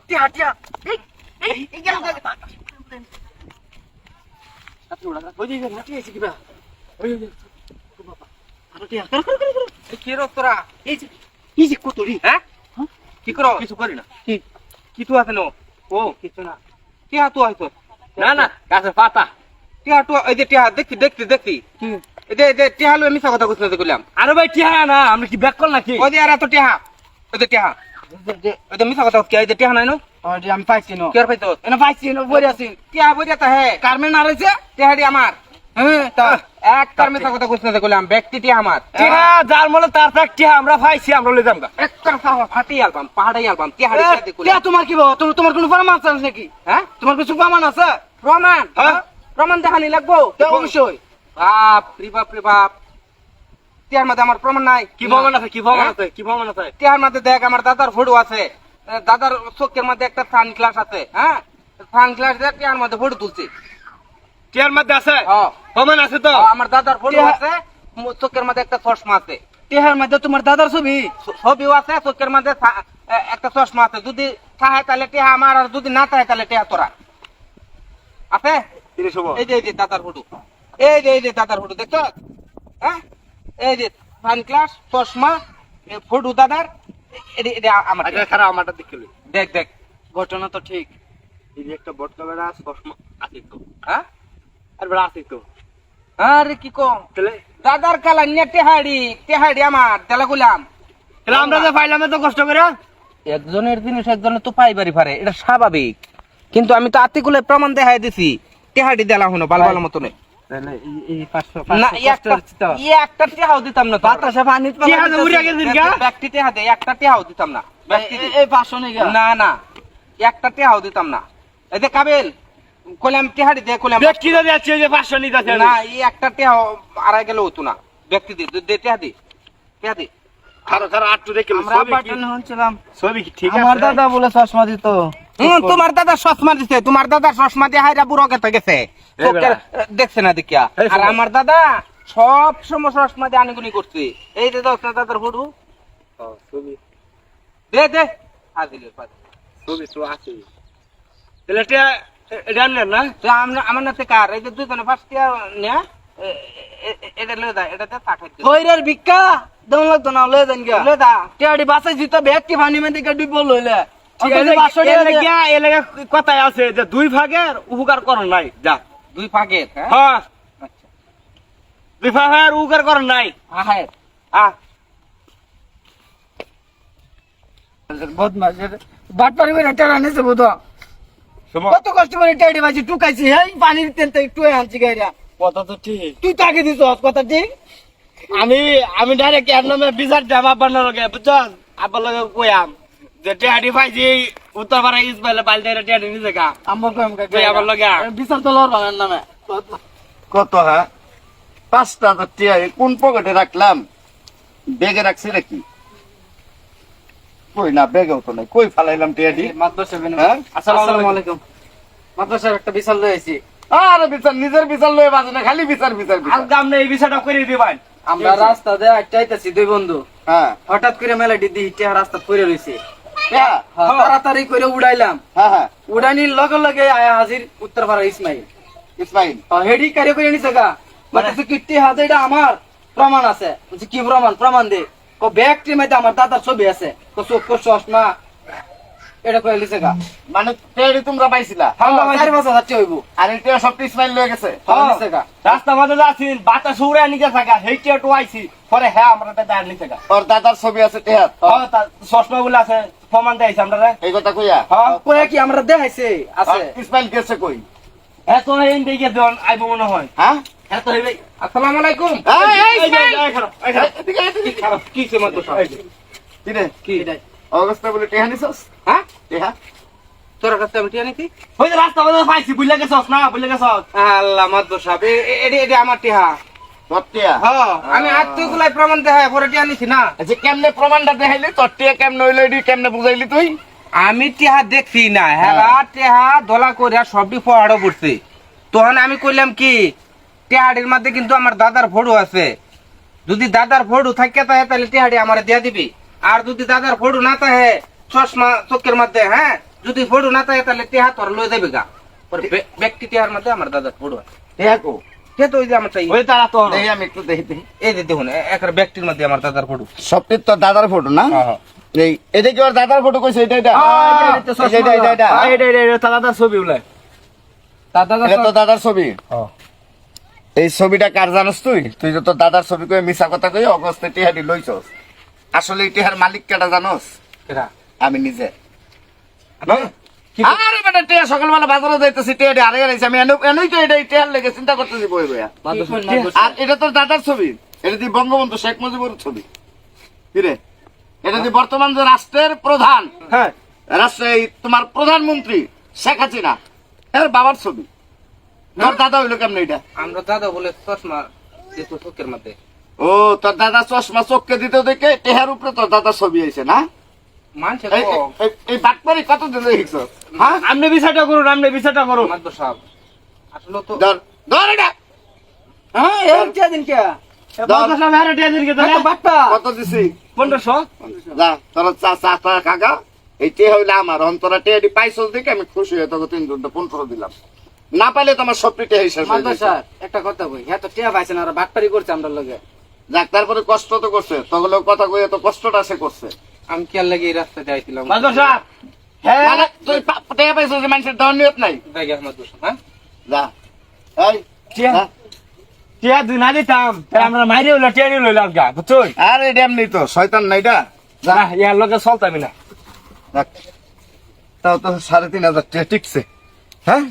টিয়া টিয়া এই গেল ওই যে টিয়া এসে কিবা ওই বাবা আরে টিয়া কি রো তোরা এই যে কতরি হ্যাঁ কি করো কিছু করি না কি কিছু আছে না ও কিছু না টিয়া তো হয়তো না না গাছের পাতা টিয়া তো এই যে টিয়া দেখি এই যে টিয়া হলো মিছা কথা কইতে কইলাম আরে ভাই টিয়া না আমরা কি ব্যাক কল নাকি ওই যে আর তো টিয়া ওই যে টিয়া ওই যে মিছা কথা কি এই যে টিয়া নাই নো ওই আমি পাইছি নো কি আর পাইতো এনা পাইছি নো বইরা আছি টিয়া বইরা তা হে কারমে না রইছে টিয়াডি আমার হ্যাঁ তা এক কারমে কথা কইতে কইলাম ব্যক্তি টিয়া আমার টিয়া যার মলে তার তাক টিয়া আমরা পাইছি আমরা লই যামগা এক কথা ফাটি আলবাম পাহাড়াই আলবাম টিয়াডি কে কইলাম টিয়া তোমার কি তোমার কোন প্রমাণ আছে নাকি হ্যাঁ তোমার কিছু প্রমাণ আছে প্রমাণ হ্যাঁ প্রমাণ দেখানি লাগবো অবশ্যই বাপ রে বাপ টিয়ার মধ্যে আমার প্রমাণ নাই কি প্রমাণ আছে টিয়ার মধ্যে দেখ আমার দাদার ফটো আছে দাদার চোখের মধ্যে একটা সানগ্লাস আছে হ্যাঁ সানগ্লাস দিয়ে টিয়ার মধ্যে ফটো তুলছি টিয়ার মধ্যে আছে প্রমাণ আছে তো আমার দাদার ফটো আছে চোখের মধ্যে একটা চশমা আছে টিয়ার মধ্যে তোমার দাদার ছবিও আছে চোখের মধ্যে একটা চশমা আছে যদি থাকে তাহলে টিয়া আমার আর যদি না থাকে তাহলে টিয়া তোরা আছে এই যে দাদার ফটো এই যে দাদার ফটো দেখছো হ্যাঁ এই যে সানগ্লাস চশমা ফটো দাদার আমার খারাপ আমারটা দেখলি দেখ ঘটনা তো ঠিক এই যে একটা বটকা বেড়া চশমা আছে তো হ্যাঁ আর বেড়া আছে তো আরে কি কম দাদার কালা নিয়ে টেহাড়ি আমার তেলা গুলাম আমরা যে পাইলাম তো কষ্ট করে একজনের জিনিস একজনের তো পাইবারই পারে এটা স্বাভাবিক কিন্তু আমি তো আতিকুলে প্রমাণ দেখাই দিছি টেহাড়ি দেলা হনো ভালো মতনে একটা টিহাও দিতাম না বাতাসে পানি ব্যক্তি টিহা দেয় একটা টিহাও দিতাম না এই 500 না একটা টিহাও দিতাম না এই যে কাবেল কইলাম টিহাড়ি দে কইলাম ব্যক্তি যদি আছে যে 500 নিতাছে না এই একটা টিহাও আড়াই গেল হতো না ব্যক্তি দে টিহা দি খারো আটটু দেখে আমরা বাটন হচ্ছিলাম ছবি ঠিক আছে আমার দাদা বলে চশমা দিত তোমার দাদা চশমা দিছে তোমার দাদা চশমা দিয়ে হাইরা বুড়ো গেছে দেখছে না দেখিয়া আর আমার দাদা সব সময় চশমা দিয়ে আনিগুনি করছে এই যে দাদার ফটো ছবি দে হাজির ছবি তো আছে তাহলে এটা না আমার নাতে কার এই যে দুজনে ফার্স্ট ইয়ার না এটা লয়ে দা এটাতে পাঠাইতে কইরের ভিক্ষা দম লাগতো না লয়ে দেন গিয়া লয়ে দা টিয়াডি বাসাই জিতো ব্যক্তি ভানি মে দিকে ডিপ লইলে ঠিক আছে 500 টাকা গিয়া এ লাগা কথাই আছে যে দুই ভাগের উপকার করন নাই যা দুই ভাগের হ্যাঁ আচ্ছা দুই ভাগের উপকার করন নাই হ্যাঁ বদমাশ বাটপারি করে টাকা নিছে বুদো কত কষ্ট করে টিয়াডি বাজি টুকাইছি এই পানির তেলতে একটু আনছি গাইরা কথা তো ঠিক তুই তো আগে দিছ কথা ঠিক আমি ডাইরেক্ট এর নামে বিচার দেব আব্বার লগে বুঝছস আব্বার লগে কইয়াম যে টিয়াডি পাইছি উত্তরপাড়া ইসমাইল বালদাইরা টিয়াডি নিছে গা আম্মা কইম কই আবার লগে বিচার তো লর বানার নামে কত হ্যাঁ 5,000 টিয়া কোন পকেটে রাখলাম ব্যাগে রাখছি নাকি কই না ব্যাগেও তো নাই কই ফালাইলাম টিয়াডি মাদ্রাসা হ্যাঁ আসসালামু আলাইকুম মাদ্রাসার একটা বিচার লই আইছি আরে বিচার নিজের বিচার লয়ে বাজে না খালি বিচার আর গাম না এই বিচারটা করে দিবেন আমরা রাস্তা দিয়ে আইতাইতাছি দুই বন্ধু হ্যাঁ হঠাৎ করে মেলাডি দি টিয়া রাস্তা পড়ে রইছে তাড়াতাড়ি করে উড়াইলাম হ্যাঁ উড়ানির লগে লগে আয়া হাজির উত্তরপাড়া ইসমাইল হেডি কারে করে নিছে গা মানে কিট্টি হাতে এটা আমার প্রমাণ আছে বলছি কি প্রমাণ দে কো ব্যাগটির মধ্যে আমার দাদার ছবি আছে কো চোখ চশমা এটা কই লিছে গা মানে টিয়াডি তোমরা পাইছিলা 4 বছর যাচ্ছে হইবো আর টিয়া সব ইসমাইল লয়ে গেছে লিছে গা রাস্তা মাঝে যাচ্ছিন বাতাস উড়ে নিকে থাকা হেই টিয়া তো আইছি পরে হ্যাঁ আমরা দাদা লিছে গা ওর দাদার ছবি আছে টিয়া চশমা গুলো আছে প্রমাণ দেইছে আমরা এই কথা কইয়া কইয়া কি আমরা দেখাইছে আছে ইসমাইল গেছে কই এত এন দিকে দন আইবো মনে হয় হ্যাঁ এত হইবে আসসালামু আলাইকুম কি সময় তো কি অবস্থা বলে টিয়া নিছস হ্যাঁ টিয়া তোর কাছে আমি টিয়া নিছি ওই যে রাস্তা বলে পাইছি বুঝলে গেছস না বুঝলে গেছস আল্লাহ মাদ্দর সাহেব এডি আমার টিয়া তোর টিয়া হ্যাঁ আমি আত্মগুলাই প্রমাণ দেখাই পরে টিয়া নিছি না আচ্ছা কেমনে প্রমাণটা দেখাইলি তোর টিয়া কেমনে হইলো এডি কেমনে বুঝাইলি তুই আমি টিয়া দেখছি না হ্যাঁ টিয়া দলা কইরা সবই পড়াড়ো পড়ছে তখন আমি কইলাম কি টিয়াড়ির মধ্যে কিন্তু আমার দাদার ফটো আছে যদি দাদার ফটো থাকে তাহলে টিয়াড়ি আমারে দিয়া দিবি আর যদি দাদার ফটো না থাকে চশমা চোখের মধ্যে, হ্যাঁ, যদি ফটো না থাকে তাহলে টেহা তোর লয়ে যাবে গা। পরে ব্যক্তি টেহার মধ্যে আমার দাদার ফটো আছে। দেখো সে তো ওই যে আমার চাই, ওই তারা তো দেখি আমি একটু দেখি এই যে দেখুন একটা ব্যক্তির মধ্যে আমার দাদার ফটো। সবটির তো দাদার ফটো না? এই এটা কি ওর দাদার ফটো কইছে? এটা এটা এটা দাদার ছবি উলাই, তার দাদা এটা তো দাদার ছবি। এই ছবিটা কার জানোস তুই? তুই তো তোর দাদার ছবি কই মিছা কথা কই অগস্টে টিহাডি লইছস। আসলে এই টিহার মালিক কেটা জানোস? আমি নিজে। আরে বেটা টিয়া সকালবেলা বাজারে যাইতেছি, টিহাডি আরে গেছে, আমি এনেই তো এটা টিহার লেগে চিন্তা করতেছি বই বইয়া। আর এটা তোর দাদার ছবি, এটা দি বঙ্গবন্ধু শেখ মুজিবুর ছবি। কি রে, এটা দি বর্তমান যে রাষ্ট্রের প্রধান, হ্যাঁ রাষ্ট্রের তোমার প্রধানমন্ত্রী শেখ হাসিনা এর বাবার ছবি। তোর দাদা হইলো কেমন এটা? আমরা দাদা বলে চশমা দিত চোখের মধ্যে। ও তোর দাদা চশমা চোখকে দিতে দেখে টেহার উপরে তোর দাদা ছবি আইছে না? মানছে এই বাটপারি কত দিন দেখছ? হ্যাঁ আপনি বিচারটা করুন, আপনি বিচারটা করুন। মাদবর সাহেব আসলে তো ধর ধর এটা। হ্যাঁ এই কে দিন কে বাবা সাহেব আরে টিয়া দিন কে তো বাট্টা কত দিছি? 1500। যা তোর চা চা টা কাকা, এই টে হইলে আমার অন্তরা টেহাডি পাইছস দেখে আমি খুশি হয়ে তোকে 315 দিলাম। না পাইলে তোমার সবটি টেহাই শেষ হয়ে যাবে। একটা কথা কই, হ্যাঁ তো টিয়া পাইছে না, আর বাটপারি করছে আমরা লগে। যাক তারপরে কষ্ট তো করছে, তগলেও কথা কই তো কষ্টটা সে করছে। আমি কি আর লাগে এই রাস্তায় যাইছিলাম। মাদর সাহেব হ্যাঁ মানে তুই টেহা পাইছস যে মানুষের দর নিয়ত নাই। দেখি মাদবর সাহেব, হ্যাঁ যা এই টিয়া যা। টিয়া দুই না দিতাম তাহলে আমরা মাইরে হইলো টিয়া লইলাম গা, বুঝছই? আরে এমনি তো শয়তান নাই এটা। যা না ইয়ার লগে চলতামই না। যাক, তাও তো 3500 টাকা টিকছে। হ্যাঁ